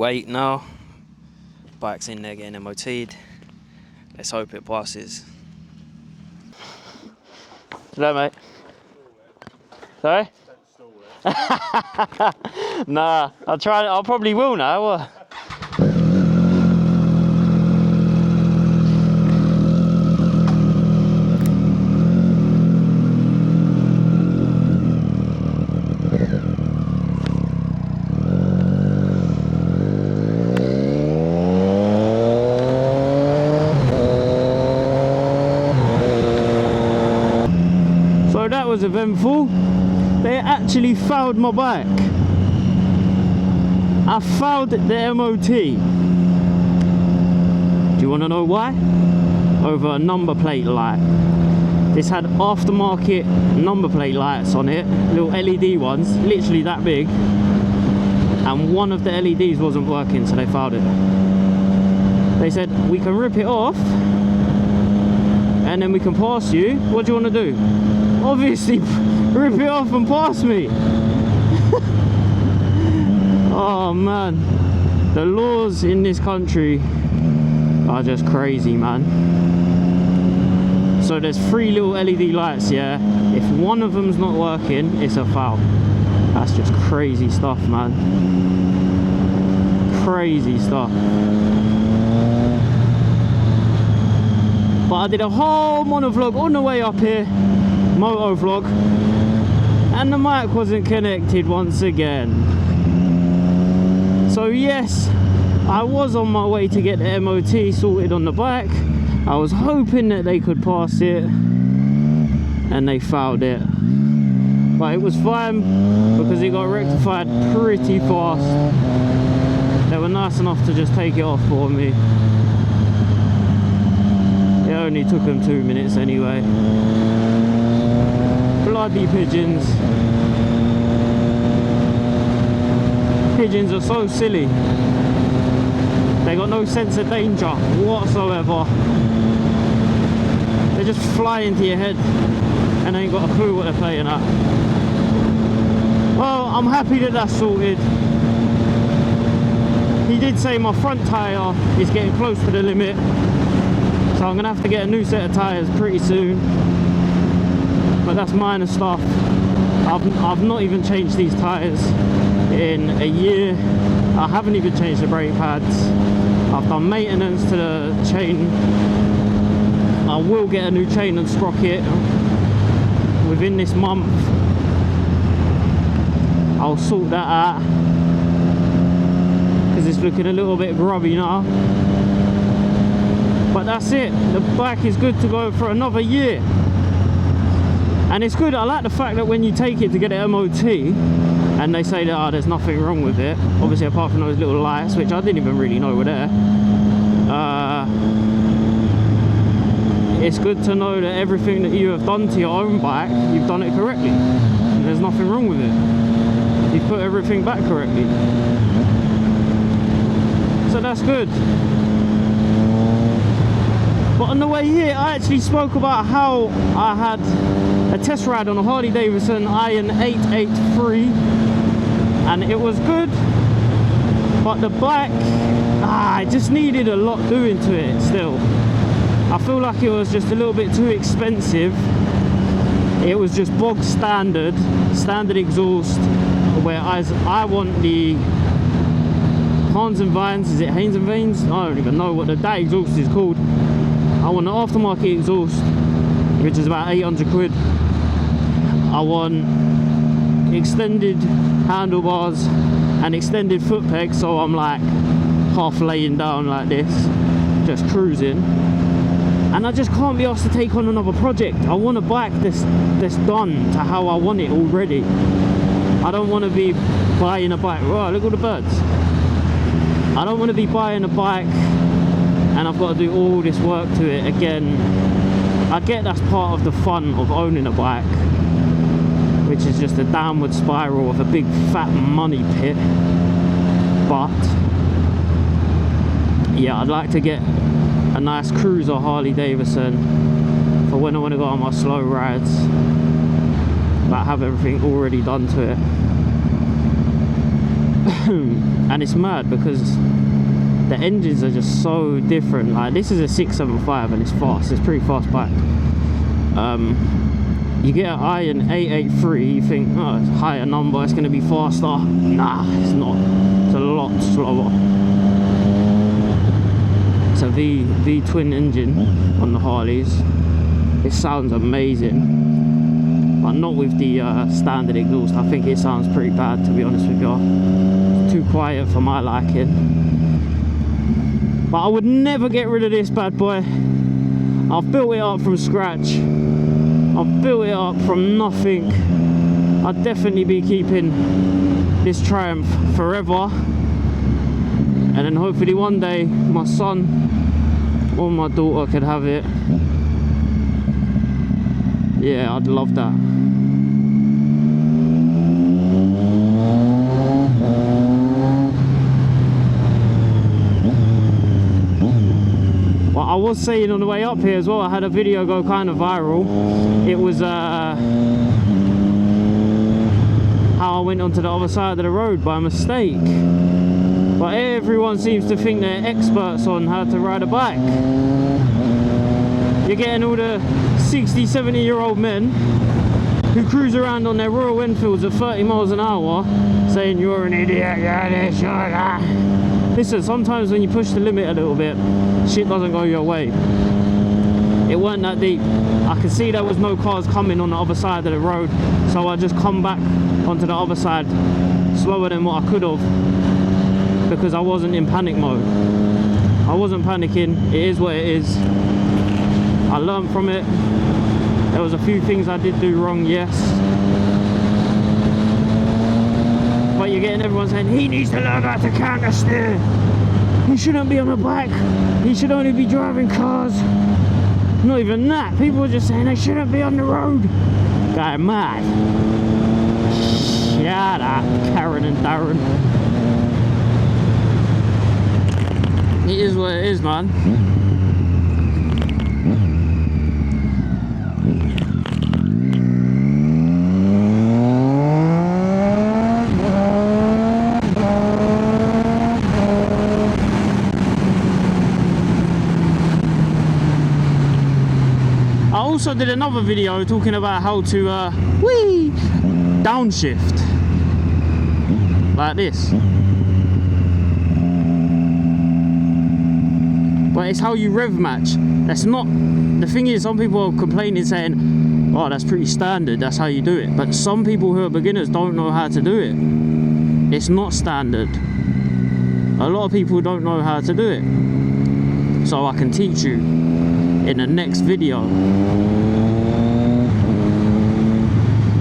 wait now. Bike's in there getting MOT'd. Let's hope it passes. Hello, mate. Sorry? Nah, I'll probably will now. So that was eventful. They actually fouled my bike. I fouled the MOT. Do you want to know why? Over a number plate light. This had aftermarket number plate lights on it, little LED ones, literally that big. And one of the LEDs wasn't working, so they fouled it. They said, we can rip it off and then we can pass you. What do you want to do? Obviously, rip it off and pass me. Oh man, the laws in this country are just crazy, man. So there's 3 little LED lights, yeah. If one of them's not working, it's a foul. That's just crazy stuff, man. Crazy stuff. But I did a whole monovlog on the way up here, moto vlog, and the mic wasn't connected once again. So yes, I was on my way to get the MOT sorted on the bike. I was hoping that they could pass it, and they fouled it. But it was fine because it got rectified pretty fast. They were nice enough to just take it off for me. It only took them 2 minutes anyway. Bloody pigeons. Pigeons are so silly. They got no sense of danger whatsoever. They just fly into your head and ain't got a clue what they're playing at. Well, I'm happy that that's sorted. He did say my front tyre is getting close to the limit, so I'm gonna have to get a new set of tyres pretty soon. But that's minor stuff. I've not even changed these tyres in a year. I haven't even changed the brake pads. I've done maintenance to the chain. I will get a new chain and sprocket within this month. I'll sort that out because it's looking a little bit grubby now. But that's it. The bike is good to go for another year. And it's good. I like the fact that when you take it to get an MOT and they say that there's nothing wrong with it, obviously apart from those little lights, which I didn't even really know were there, it's good to know that everything that you have done to your own bike, you've done it correctly. And there's nothing wrong with it. You've put everything back correctly. So that's good. But on the way here, I actually spoke about how I had a test ride on a Harley Davidson Iron 883 and it was good, but the bike, it just needed a lot doing to it still. I feel like it was just a little bit too expensive. It was just bog standard exhaust, whereas I want the Hans and Vines, is it Haynes and Vanes? I don't even know what that exhaust is called. I want the aftermarket exhaust, which is about 800 quid. I want extended handlebars and extended foot pegs, so I'm like half laying down like this, just cruising. And I just can't be asked to take on another project. I want a bike that's done to how I want it already. I don't want to be buying a bike. Right, look at all the birds. I don't want to be buying a bike and I've got to do all this work to it again. I get that's part of the fun of owning a bike, which is just a downward spiral of a big fat money pit. But yeah, I'd like to get a nice cruiser Harley Davidson for when I want to go on my slow rides, but have everything already done to it. And it's mad because the engines are just so different. Like this is a 675 and it's fast, it's pretty fast bike. You get an Iron 883, you think, oh, it's a higher number, it's going to be faster. Nah, it's not. It's a lot slower. It's a V twin engine on the Harleys. It sounds amazing, but not with the standard exhaust. I think it sounds pretty bad, to be honest with you. It's too quiet for my liking. But I would never get rid of this bad boy. I've built it up from scratch. I've built it up from nothing. I'd definitely be keeping this Triumph forever. And then hopefully one day my son or my daughter could have it. Yeah, I'd love that. Well, I was saying on the way up here as well, I had a video go kind of viral. It was how I went onto the other side of the road by mistake. But everyone seems to think they're experts on how to ride a bike. You're getting all the 60, 70-year-old men who cruise around on their Royal Enfields at 30 miles an hour saying you're an idiot, you're this, you're that. Listen, sometimes when you push the limit a little bit, shit doesn't go your way. It weren't that deep. I could see there was no cars coming on the other side of the road, so I just come back onto the other side slower than what I could have, because I wasn't in panic mode. I wasn't panicking. It is what it is. I learned from it. There was a few things I did do wrong, yes. But you're getting everyone saying, he needs to learn how to counter steer. He shouldn't be on a bike. He should only be driving cars. Not even that. People are just saying they shouldn't be on the road. Guy mad. Shut up, Karen and Darren. It is what it is, man. I also did another video talking about how to downshift like this. But it's how you rev match. That's not, the thing is, some people are complaining saying, oh, that's pretty standard, that's how you do it. But some people who are beginners don't know how to do it. It's not standard. A lot of people don't know how to do it. So I can teach you in the next video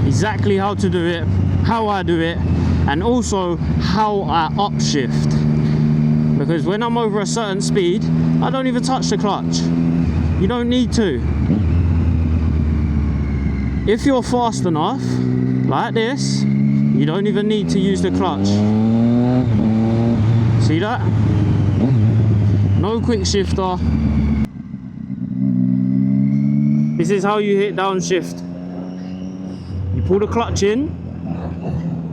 exactly how to do it, how I do it, and also how I upshift. Because when I'm over a certain speed, I don't even touch the clutch. You don't need to. If you're fast enough, like this, you don't even need to use the clutch. See that? No quick shifter. This is how you hit downshift. You pull the clutch in,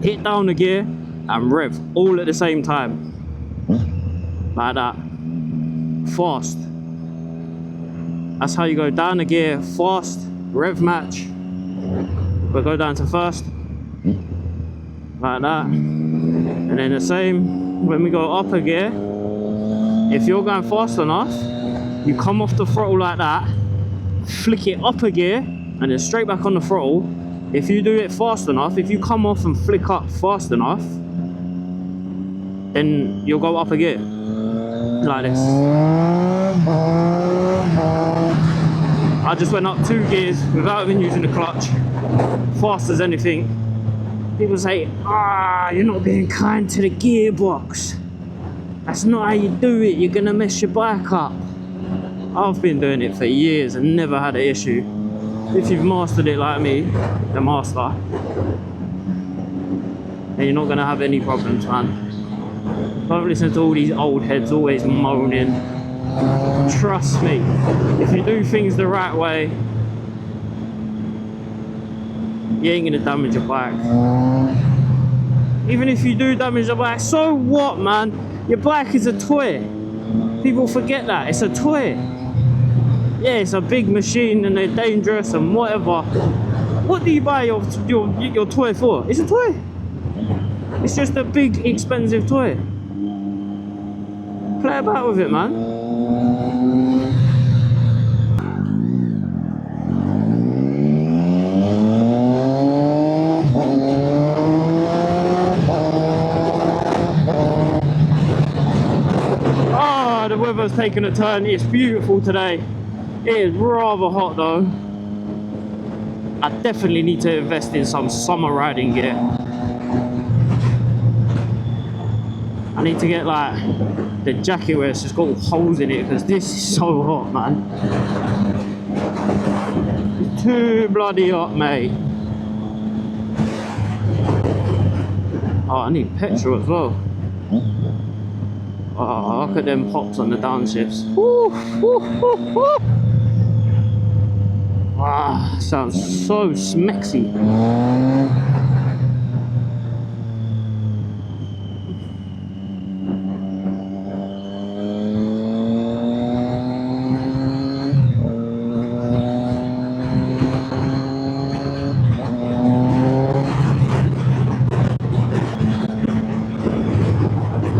hit down the gear, and rev all at the same time. Like that. Fast. That's how you go down the gear, fast, rev match. We'll go down to first. Like that. And then the same when we go up a gear. If you're going fast enough, you come off the throttle like that, flick it up a gear, and then straight back on the throttle. If you do it fast enough, if you come off and flick up fast enough, then you'll go up a gear. Like this. I just went up 2 gears without even using the clutch. Fast as anything. People say, you're not being kind to the gearbox. That's not how you do it, you're gonna mess your bike up. I've been doing it for years and never had an issue. If you've mastered it like me, the master, then you're not gonna have any problems, man. Don't listen to all these old heads always moaning. Trust me, if you do things the right way, you ain't gonna damage your bike. Even if you do damage the bike, so what, man? Your bike is a toy. People forget that. It's a toy. Yeah, it's a big machine and they're dangerous and whatever. What do you buy your toy for? It's a toy. It's just a big, expensive toy. Play about with it, man. Ah, the weather's taken a turn. It's beautiful today. It is rather hot though. I definitely need to invest in some summer riding gear. I need to get like the jacket where it's just got holes in it because this is so hot, man. It's too bloody hot, mate. Oh, I need petrol as well. Oh, look at them pops on the downshifts. Woo, woo, woo, woo. Ah, sounds so smexy.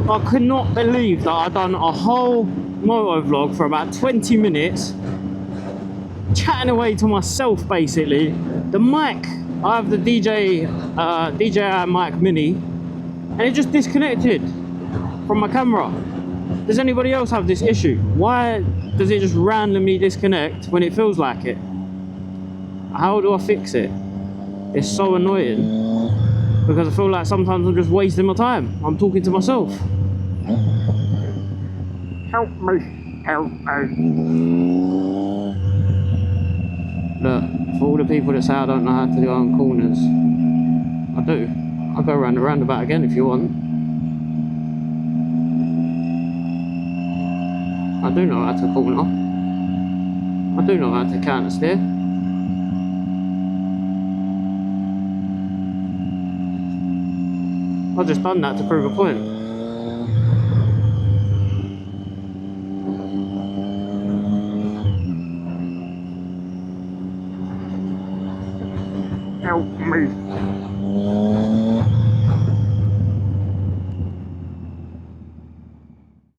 I could not believe that I'd done a whole moto vlog for about 20 minutes chatting away to myself basically. The mic, I have the DJI mic mini and it just disconnected from my camera. Does anybody else have this issue? Why does it just randomly disconnect when it feels like it? How do I fix it? It's so annoying because I feel like sometimes I'm just wasting my time. I'm talking to myself. Help me, help me. Look, for all the people that say I don't know how to do on corners, I do. I'll go around the roundabout again if you want. I do know how to corner. I do know how to counter steer. I've just done that to prove a point. Help me.